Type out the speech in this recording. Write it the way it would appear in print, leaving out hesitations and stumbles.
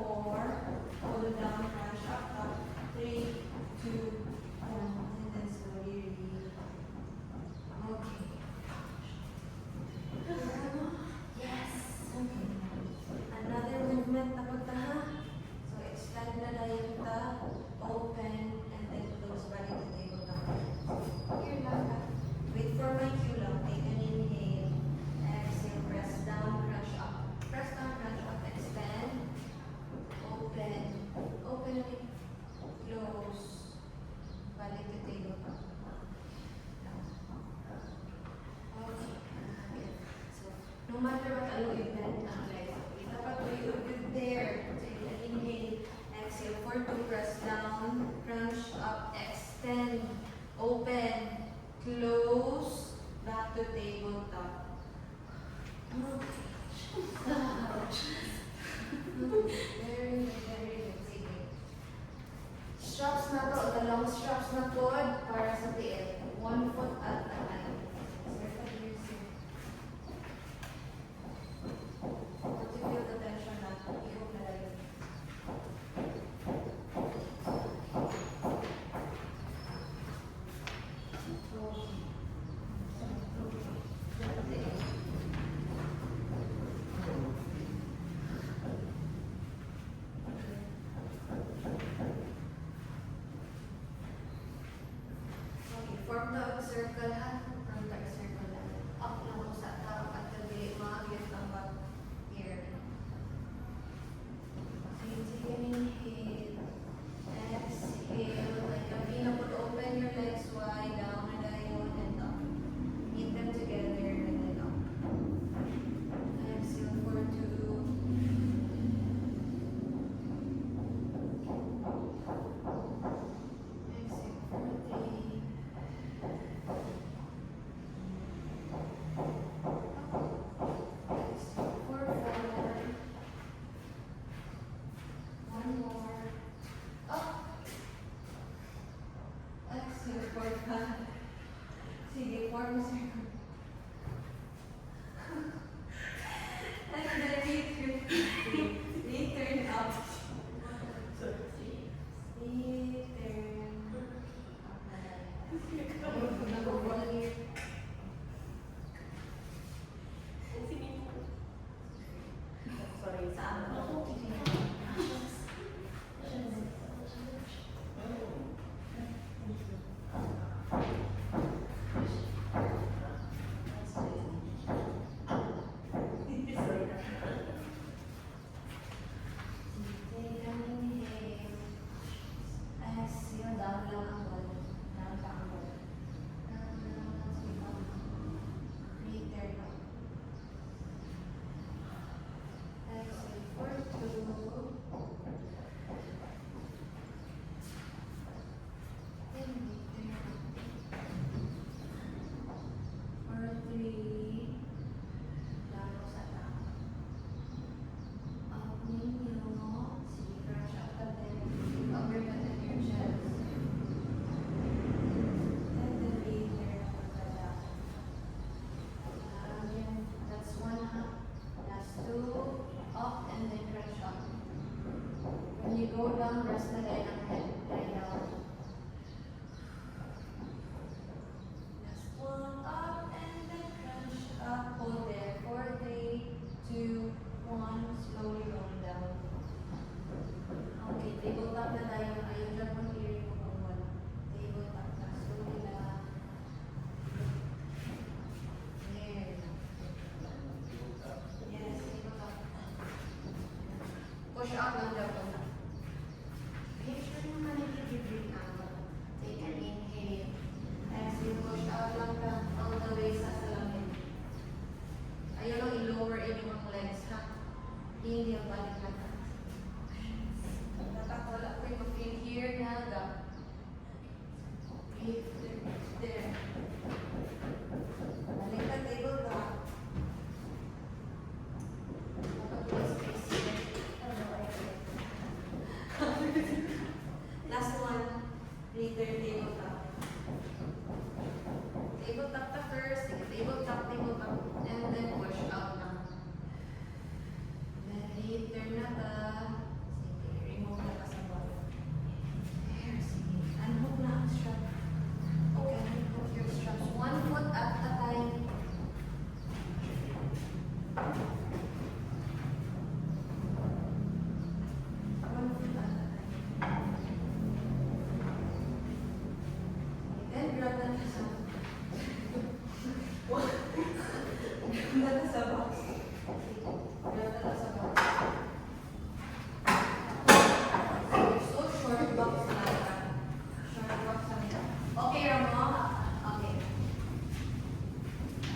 4, hold it down, crunch up, up, 3, 2, 1, and then slowly release. Okay. Yes. Okay. Another movement na punta ha. So extend na tayo ta, open, and then close body to tabletop. Here lang ka. Wait for my cue lang. Take an inhale. Exhale, press down, crunch up. Press down, crunch up, extend. Open. Open it. Close. Balik to tabletop. Okay. So, no matter what ano you bend ang legs. Dapat you there. Take an inhale. Exhale. For 2, press down. Crunch up. Extend. Open. Close. Back to tabletop. Very good. Sige. Straps na to, dalawang straps na pod para sa tiil. 1 foot at a time. Once you feel the tension na, i-hook na lang. Form the circle ha. Form the circle lang. Up lang ako sa tao at tabi mag-lift ang back here. So, take an inhale. Exhale. Like a pinaput, open your legs wide, down and down and up. Meet them together and then up. Exhale for 2. Exhale for 3. One more. Up. Exhale for 5. Sige, form circle. And then return up. Sorry, saan ako? Take an inhale. Exhale, down lang ang ball. Down lang ang ball. Down lang ang ball. Return up. Exhale for 2. Then return up. For 3. Lalo sa tao. Up ninyo. Sige, crunch up the leg. Upper cut in your chest. And then return up the down. Again, that's 1 up. That's 2. Up and then crunch up. When you go down, rest na rin ang head. Lie down. That's 1 up and then crunch up. Hold there for 3, 2, 1. Slowly roll down. Okay, tabletop na tayo. Ayaw dyan mong hearing mo kung wala. Tabletop na. Slowly lang. There. Yes, tabletop. Push up lang daw po. Make sure yung manigit yung breathe out. Take an inhale. Exhale, push out lang ka all the way sa salamin. Ayaw lang i-lower yung legs ha. Hindi ang balik lang ka. Wala ko yung feel here na the breathe there. Balik ka tabletop. Last one, return tabletop. Tabletop ka first, sige, Dala sa box. Dala sa